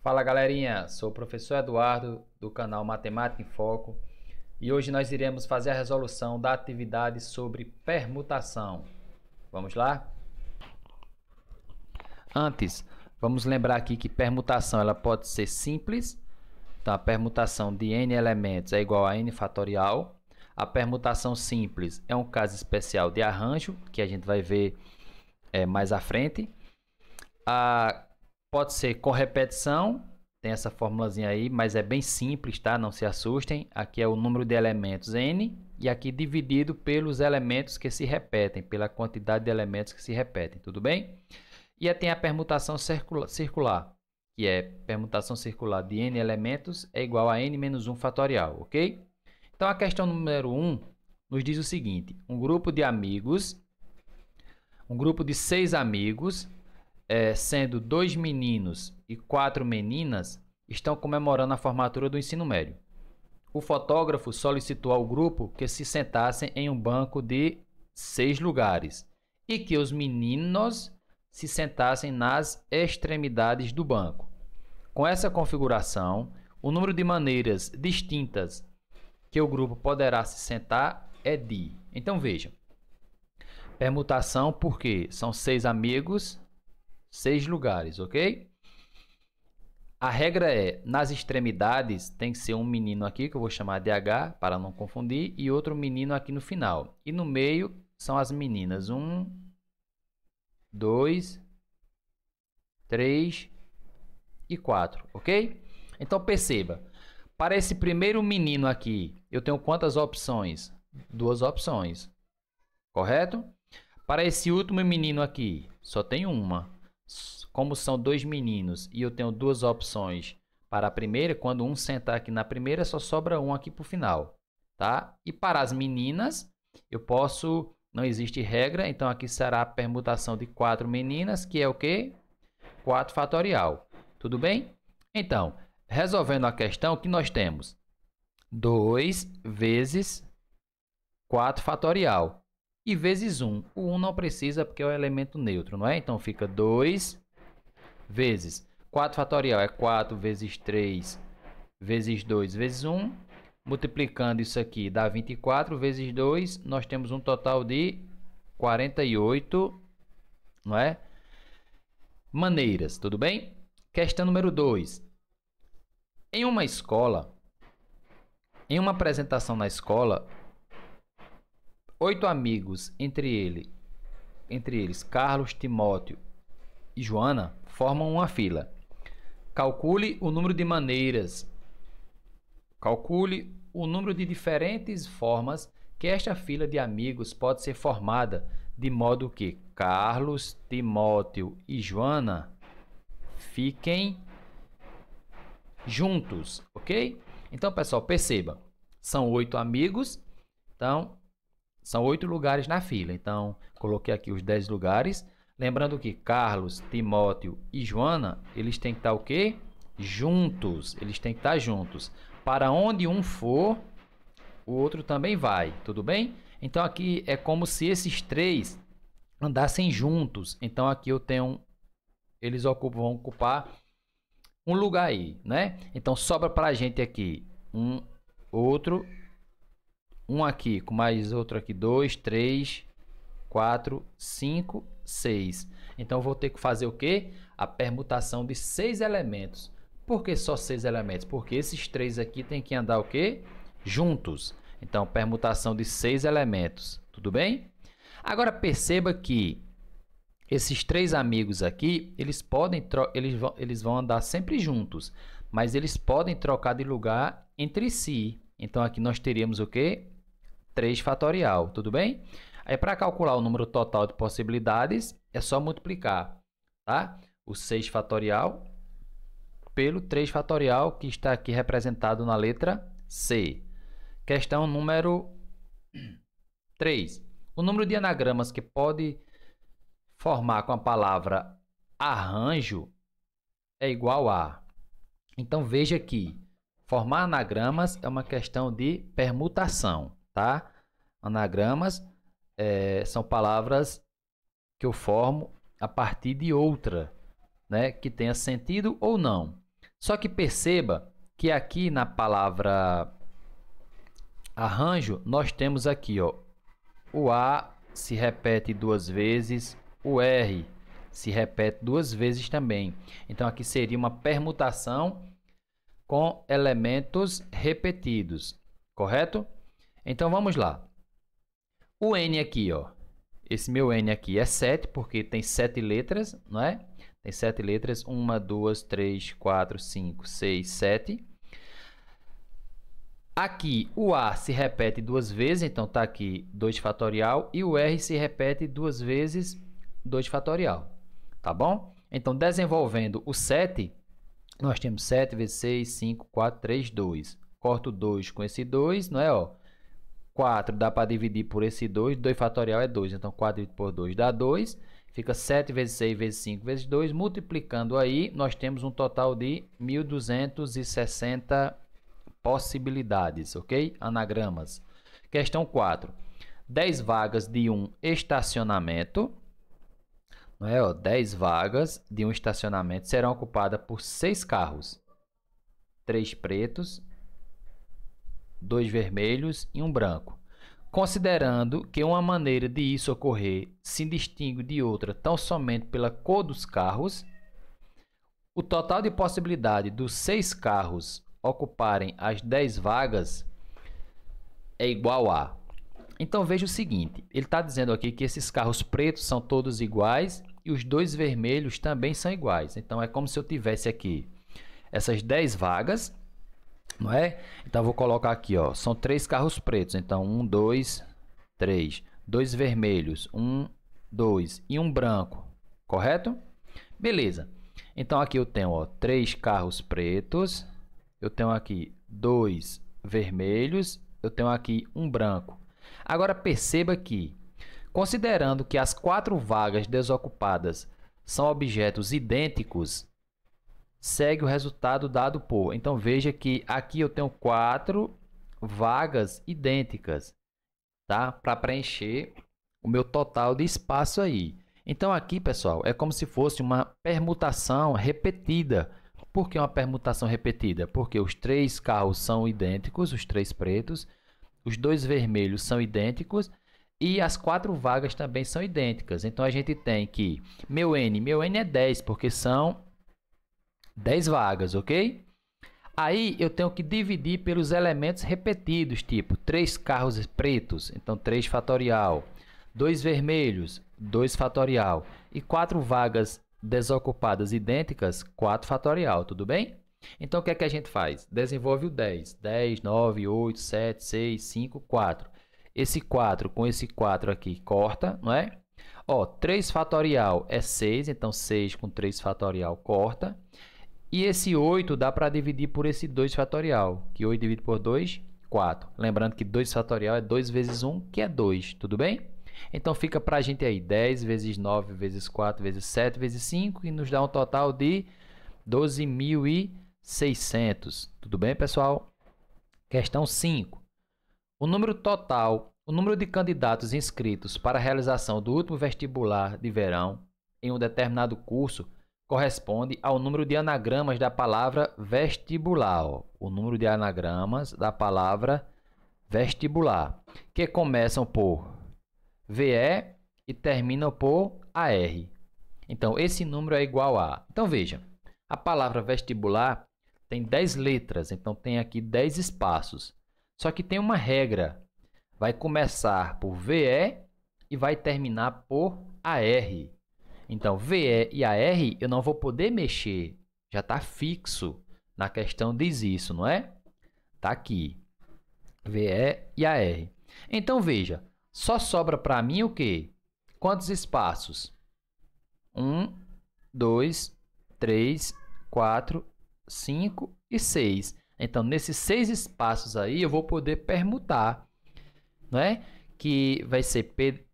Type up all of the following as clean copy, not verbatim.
Fala galerinha, sou o professor Eduardo do canal Matemática em Foco e hoje nós iremos fazer a resolução da atividade sobre permutação. Vamos lá? Antes, vamos lembrar aqui que permutação ela pode ser simples, então a permutação de n elementos é igual a n fatorial. A permutação simples é um caso especial de arranjo, que a gente vai ver mais à frente. Pode ser com repetição, tem essa formulazinha aí, mas é bem simples, tá? Não se assustem. Aqui é o número de elementos n e aqui dividido pelos elementos que se repetem, pela quantidade de elementos que se repetem, tudo bem? E tem a permutação circular, que é permutação circular de n elementos é igual a n menos 1 fatorial, ok? Então a questão número 1 nos diz o seguinte: um grupo de 6 amigos, sendo 2 meninos e 4 meninas, estão comemorando a formatura do ensino médio. O fotógrafo solicitou ao grupo que se sentassem em um banco de 6 lugares e que os meninos se sentassem nas extremidades do banco. Com essa configuração, o número de maneiras distintas que o grupo poderá se sentar é de... Então vejam, permutação porque são 6 amigos, 6 lugares, ok? A regra é, nas extremidades tem que ser um menino aqui, que eu vou chamar de H, para não confundir, e outro menino aqui no final. E no meio são as meninas, 1, 2, 3 e 4, ok? Então perceba, para esse primeiro menino aqui, eu tenho quantas opções? 2 opções, correto? Para esse último menino aqui, só tem uma. Como são 2 meninos e eu tenho 2 opções para a primeira, quando um sentar aqui na primeira, só sobra um aqui para o final, tá? E para as meninas, eu posso, não existe regra, então aqui será a permutação de 4 meninas, que é o quê? 4 fatorial, tudo bem? Então, resolvendo a questão, o que nós temos? 2 vezes 4 fatorial. E vezes 1. O 1 não precisa porque é o elemento neutro, não é? Então fica 2 vezes 4 fatorial é 4 vezes 3 vezes 2 vezes 1. Multiplicando isso aqui dá 24 vezes 2. Nós temos um total de 48, não é? Maneiras, tudo bem? Questão número 2. Em uma escola, em uma apresentação na escola, 8 amigos, entre eles Carlos, Timóteo e Joana, formam uma fila. Calcule o número de maneiras. Calcule o número de diferentes formas que esta fila de amigos pode ser formada, de modo que Carlos, Timóteo e Joana fiquem juntos, ok? Então, pessoal, perceba, são 8 amigos, então são 8 lugares na fila, então coloquei aqui os 10 lugares. Lembrando que Carlos, Timóteo e Joana, eles têm que estar o quê? Juntos, eles têm que estar juntos. Para onde um for, o outro também vai, tudo bem? Então aqui é como se esses 3 andassem juntos. Então aqui eu tenho, eles vão ocupar um lugar aí, né? Então sobra para a gente aqui um outro, um aqui com mais outro aqui, 2, 3, 4, 5, 6. Então, eu vou ter que fazer o quê? A permutação de 6 elementos. Por que só 6 elementos? Porque esses 3 aqui tem que andar o quê? Juntos. Então, permutação de 6 elementos. Tudo bem? Agora, perceba que esses 3 amigos aqui, eles vão andar sempre juntos, mas eles podem trocar de lugar entre si. Então, aqui nós teríamos o quê? 3 fatorial, tudo bem? Aí, para calcular o número total de possibilidades, é só multiplicar, tá? O 6 fatorial pelo 3 fatorial, que está aqui representado na letra C. Questão número 3. O número de anagramas que pode formar com a palavra arranjo é igual a... Então, veja aqui, formar anagramas é uma questão de permutação, tá? Anagramas são palavras que eu formo a partir de outra, né, que tenha sentido ou não. Só que perceba que aqui na palavra arranjo, nós temos aqui, ó, o A se repete duas vezes, o R se repete duas vezes também. Então, aqui seria uma permutação com elementos repetidos, correto? Então, vamos lá. O N aqui, ó, esse meu N aqui é 7, porque tem 7 letras, não é? Tem 7 letras, 1, 2, 3, 4, 5, 6, 7. Aqui o A se repete duas vezes, então está aqui 2 fatorial, e o R se repete duas vezes 2 fatorial, tá bom? Então, desenvolvendo o 7, nós temos 7 vezes 6, 5, 4, 3, 2. Corto 2 com esse 2, não é? Ó, 4 dá para dividir por esse 2, 2 fatorial é 2, então 4 dividido por 2 dá 2. Fica 7 vezes 6 vezes 5 vezes 2, multiplicando aí, nós temos um total de 1.260 possibilidades, ok? Anagramas. Questão 4. 10 vagas de um estacionamento, não é? 10 vagas de um estacionamento serão ocupadas por 6 carros, 3 pretos, 2 vermelhos e um branco. Considerando que uma maneira de isso ocorrer se distingue de outra tão somente pela cor dos carros, o total de possibilidade dos 6 carros ocuparem as 10 vagas é igual a... Então, veja o seguinte, ele está dizendo aqui que esses carros pretos são todos iguais e os 2 vermelhos também são iguais. Então, é como se eu tivesse aqui essas 10 vagas, não é? Então, eu vou colocar aqui, ó, são 3 carros pretos. Então, 1, 2, 3. 2 vermelhos, 1, 2 e um branco, correto? Beleza. Então, aqui eu tenho, ó, 3 carros pretos. Eu tenho aqui 2 vermelhos. Eu tenho aqui um branco. Agora, perceba que, considerando que as 4 vagas desocupadas são objetos idênticos, segue o resultado dado por. Então, veja que aqui eu tenho 4 vagas idênticas, tá? Para preencher o meu total de espaço aí. Então, aqui, pessoal, é como se fosse uma permutação repetida. Por que uma permutação repetida? Porque os 3 carros são idênticos, os 3 pretos, os 2 vermelhos são idênticos e as 4 vagas também são idênticas. Então, a gente tem que meu N é 10, porque são 10 vagas, ok? Aí, eu tenho que dividir pelos elementos repetidos, tipo 3 carros pretos, então 3 fatorial, 2 vermelhos, 2 fatorial e 4 vagas desocupadas idênticas, 4 fatorial, tudo bem? Então, o que é que a gente faz? Desenvolve o 10. 10, 9, 8, 7, 6, 5, 4. Esse 4 com esse 4 aqui corta, não é? Ó, 3 fatorial é 6, então 6 com 3 fatorial corta. E esse 8 dá para dividir por esse 2 fatorial, que 8 dividido por 2, 4. Lembrando que 2 fatorial é 2 vezes 1, que é 2, tudo bem? Então, fica para a gente aí 10 vezes 9 vezes 4 vezes 7 vezes 5, e nos dá um total de 12.600. Tudo bem, pessoal? Questão 5. O número de candidatos inscritos para a realização do último vestibular de verão em um determinado curso corresponde ao número de anagramas da palavra vestibular. Ó. O número de anagramas da palavra vestibular, que começam por VE e terminam por AR. Então, esse número é igual a... Então, veja, a palavra vestibular tem 10 letras, então tem aqui 10 espaços. Só que tem uma regra, vai começar por VE e vai terminar por AR. Então, VE e AR eu não vou poder mexer, já está fixo. Na questão diz isso, não é? Está aqui, VE e AR. Então, veja, só sobra para mim o quê? Quantos espaços? 1, 2, 3, 4, 5 e 6. Então, nesses 6 espaços aí, eu vou poder permutar, não é? Que vai ser P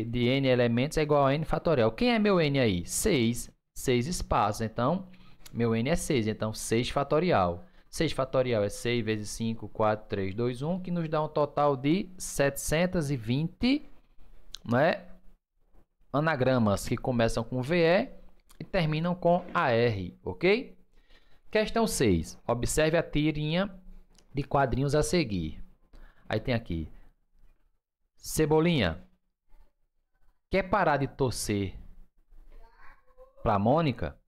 de N elementos é igual a N fatorial. Quem é meu N aí? 6. 6 espaços. Então, meu N é 6. Então, 6 fatorial. 6 fatorial é 6 vezes 5, 4, 3, 2, 1, que nos dá um total de 720, não é? Anagramas que começam com VE e terminam com AR, ok? Questão 6. Observe a tirinha de quadrinhos a seguir. Aí tem aqui. Cebolinha, quer parar de torcer para Mônica?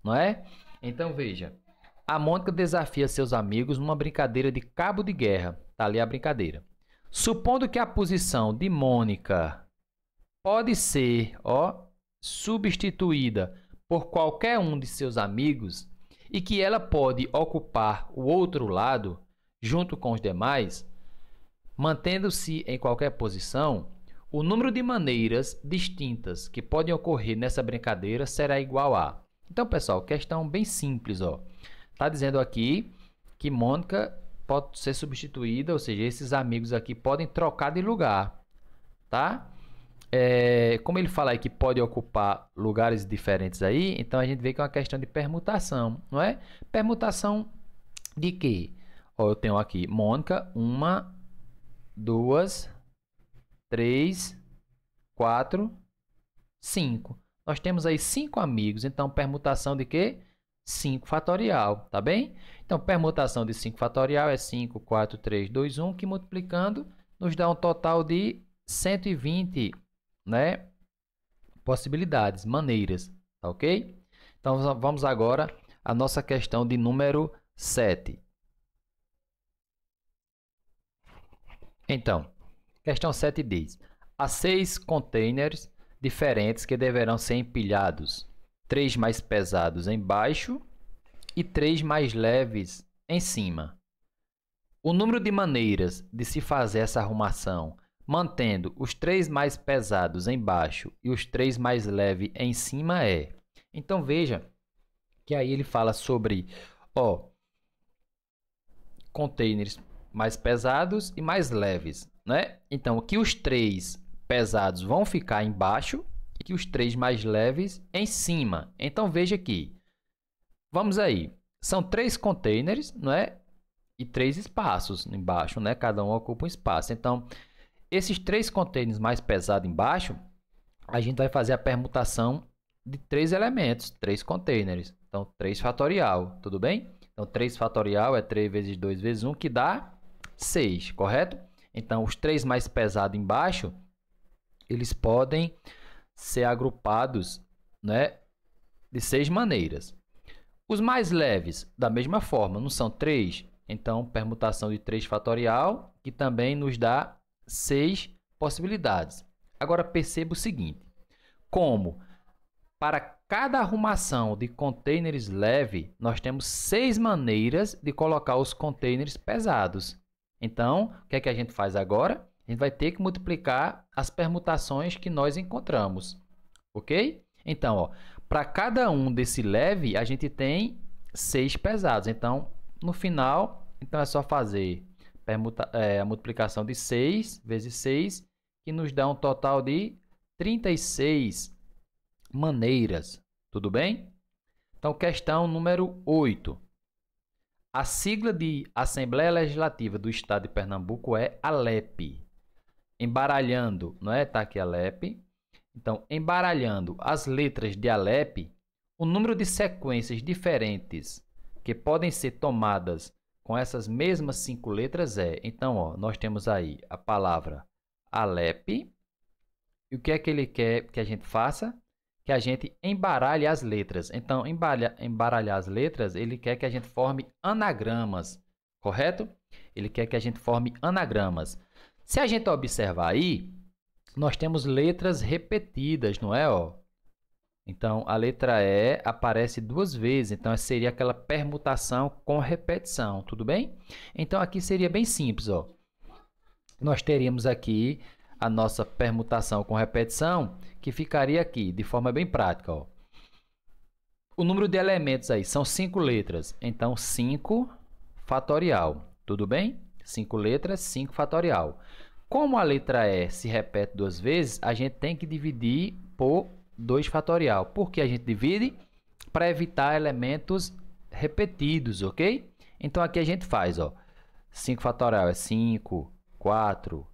Não é? Então veja. A Mônica desafia seus amigos numa brincadeira de cabo de guerra. Tá ali a brincadeira. Supondo que a posição de Mônica pode ser, substituída por qualquer um de seus amigos e que ela pode ocupar o outro lado junto com os demais, mantendo-se em qualquer posição, o número de maneiras distintas que podem ocorrer nessa brincadeira será igual a... Então, pessoal, questão bem simples, Tá dizendo aqui que Mônica pode ser substituída, ou seja, esses amigos aqui podem trocar de lugar, tá? Como ele fala aí que pode ocupar lugares diferentes aí, então a gente vê que é uma questão de permutação, não é? Permutação de quê? Eu tenho aqui Mônica, 1, 2, 3, 4, 5. Nós temos aí 5 amigos, então permutação de quê? 5 fatorial, tá bem? Então, permutação de 5 fatorial é 5, 4, 3, 2, 1, que multiplicando nos dá um total de 120, né? Possibilidades, maneiras, tá ok? Então, vamos agora à nossa questão de número 7. Então, questão 7 diz: há 6 containers diferentes que deverão ser empilhados, 3 mais pesados embaixo e 3 mais leves em cima. O número de maneiras de se fazer essa arrumação, mantendo os 3 mais pesados embaixo e os 3 mais leves em cima é... Então, veja que aí ele fala sobre containers mais pesados e mais leves, né? Então, que os 3 pesados vão ficar embaixo e que os 3 mais leves em cima. Então, veja aqui. Vamos aí. São 3 containers, não é? E 3 espaços embaixo, né? Cada um ocupa um espaço. Então, esses 3 containers mais pesados embaixo, a gente vai fazer a permutação de 3 elementos, 3 containers. Então, 3 fatorial, tudo bem? Então, 3 fatorial é 3 vezes 2 vezes 1, que dá 6, correto? Então, os 3 mais pesados embaixo, eles podem ser agrupados, né, de 6 maneiras. Os mais leves, da mesma forma, não são 3? Então, permutação de 3 fatorial, que também nos dá 6 possibilidades. Agora, perceba o seguinte. Como para cada arrumação de containers leve, nós temos 6 maneiras de colocar os containers pesados. Então, o que é que a gente faz agora? A gente vai ter que multiplicar as permutações que nós encontramos. Ok? Então, para cada um desse leve, a gente tem 6 pesados. Então, no final, é só fazer a multiplicação de 6 vezes 6, que nos dá um total de 36 maneiras. Tudo bem? Então, questão número 8. A sigla de Assembleia Legislativa do Estado de Pernambuco é ALEP. Embaralhando, não é? Tá aqui ALEP. Então, embaralhando as letras de ALEP, o número de sequências diferentes que podem ser tomadas com essas mesmas 5 letras é... Então, nós temos aí a palavra ALEP. E o que é que ele quer que a gente faça? Que a gente embaralhe as letras. Então, embaralhar as letras, ele quer que a gente forme anagramas, correto? Ele quer que a gente forme anagramas. Se a gente observar aí, nós temos letras repetidas, não é? Então, a letra E aparece 2 vezes. Então, seria aquela permutação com repetição, tudo bem? Então, aqui seria bem simples, Nós teríamos aqui a nossa permutação com repetição, que ficaria aqui, de forma bem prática. O número de elementos aí são 5 letras. Então, 5 fatorial. Tudo bem? 5 letras, 5 fatorial. Como a letra E se repete 2 vezes, a gente tem que dividir por 2 fatorial. Por que a gente divide? Para evitar elementos repetidos, ok? Então, aqui a gente faz, 5 fatorial é 5, 4,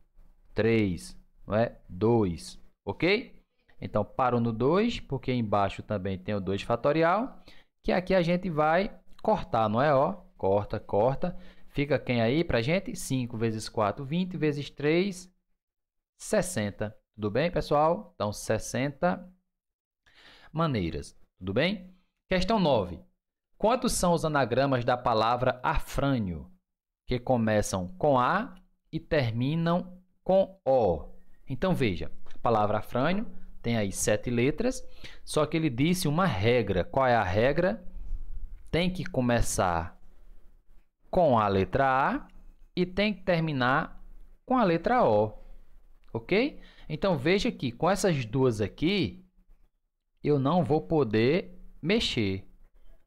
3, não é? 2, ok? Então, paro no 2, porque embaixo também tem o 2 fatorial, que aqui a gente vai cortar, não é? Ó, corta, corta. Fica quem aí pra gente? 5 vezes 4, 20 vezes 3, 60. Tudo bem, pessoal? Então, 60 maneiras. Tudo bem? Questão 9. Quantos são os anagramas da palavra afrânio, que começam com A e terminam com O? Então, veja, a palavra afrânio tem aí 7 letras, só que ele disse uma regra. Qual é a regra? Tem que começar com a letra A e tem que terminar com a letra O, ok? Então, veja que com essas duas aqui, eu não vou poder mexer,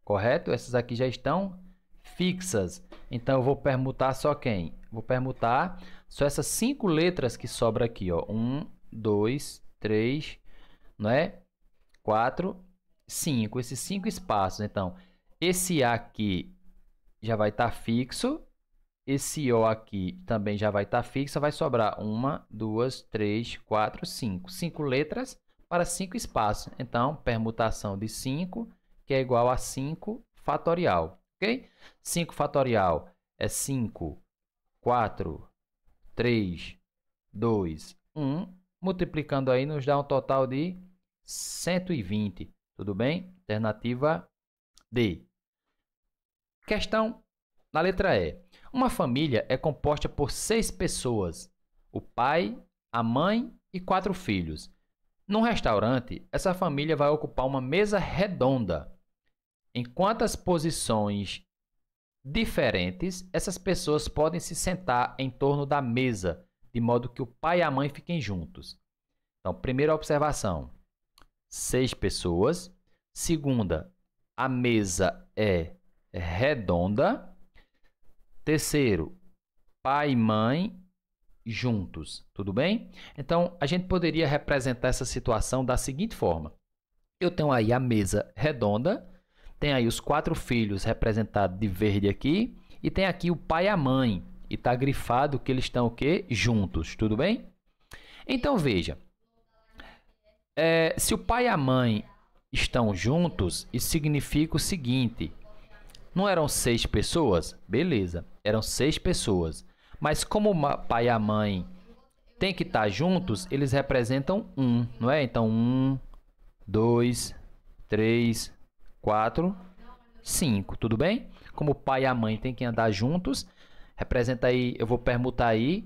correto? Essas aqui já estão fixas. Então, eu vou permutar só quem? Vou permutar só essas 5 letras que sobram aqui, ó. 1, 2, 3, não é? 4, 5. Esses 5 espaços. Então, esse A aqui já vai estar fixo. Esse O aqui também já vai estar fixo. Vai sobrar 1, 2, 3, 4, 5. 5 letras para 5 espaços. Então, permutação de 5, que é igual a 5 fatorial. Ok? 5 fatorial é 5, 4, 3, 2, 1. Multiplicando aí nos dá um total de 120. Tudo bem? Alternativa D. Questão na letra E. Uma família é composta por 6 pessoas. O pai, a mãe e 4 filhos. Num restaurante, essa família vai ocupar uma mesa redonda. Em quantas posições diferentes essas pessoas podem se sentar em torno da mesa, de modo que o pai e a mãe fiquem juntos? Então, primeira observação, 6 pessoas. Segunda, a mesa é redonda. Terceiro, pai e mãe juntos, tudo bem? Então, a gente poderia representar essa situação da seguinte forma. Eu tenho aí a mesa redonda, tem aí os 4 filhos representados de verde aqui, e tem aqui o pai e a mãe, e está grifado que eles estão o quê? Juntos, tudo bem? Então, veja, se o pai e a mãe estão juntos, isso significa o seguinte: não eram 6 pessoas? Beleza, eram 6 pessoas. Mas como o pai e a mãe têm que estar juntos, eles representam 1, não é? Então, 1, 2, 3, 4, 5, tudo bem? Como o pai e a mãe têm que andar juntos, representa aí, eu vou permutar aí,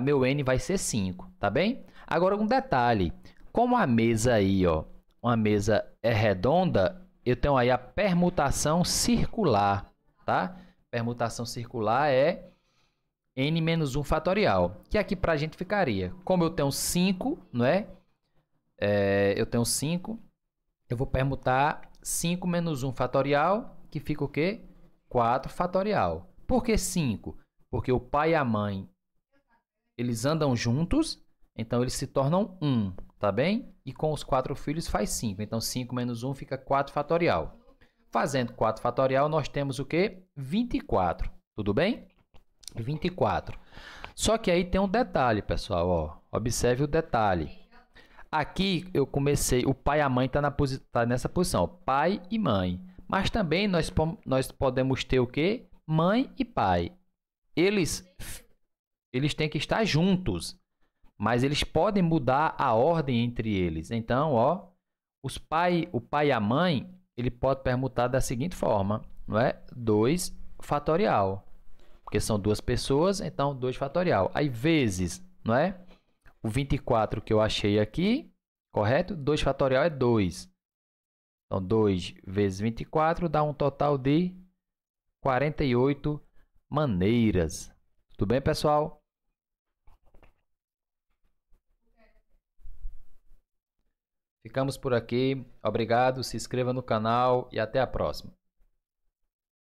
meu N vai ser 5, tá bem? Agora, um detalhe, como a mesa aí, ó, uma mesa é redonda, eu tenho aí a permutação circular, tá? Permutação circular é n menos 1 fatorial, que aqui para a gente ficaria, como eu tenho 5, não é? Eu tenho 5, eu vou permutar 5 menos 1 fatorial, que fica o quê? 4 fatorial. Por que 5? Porque o pai e a mãe, eles andam juntos, então eles se tornam 1, tá bem? E com os 4 filhos faz 5. Então, 5 menos 1 fica 4 fatorial. Fazendo 4 fatorial, nós temos o quê? 24. Tudo bem? 24. Só que aí tem um detalhe, pessoal. Ó. Observe o detalhe. Aqui eu comecei, o pai e a mãe tá nessa posição. Pai e mãe. Mas também nós podemos ter o quê? Mãe e pai. Eles têm que estar juntos. Mas eles podem mudar a ordem entre eles. Então, ó, o pai e a mãe, ele pode permutar da seguinte forma, não é? 2 fatorial. Porque são 2 pessoas, então 2 fatorial. Aí vezes, não é? O 24 que eu achei aqui, correto? 2 fatorial é 2. Então, 2 vezes 24 dá um total de 48 maneiras. Tudo bem, pessoal? Ficamos por aqui. Obrigado, se inscreva no canal e até a próxima.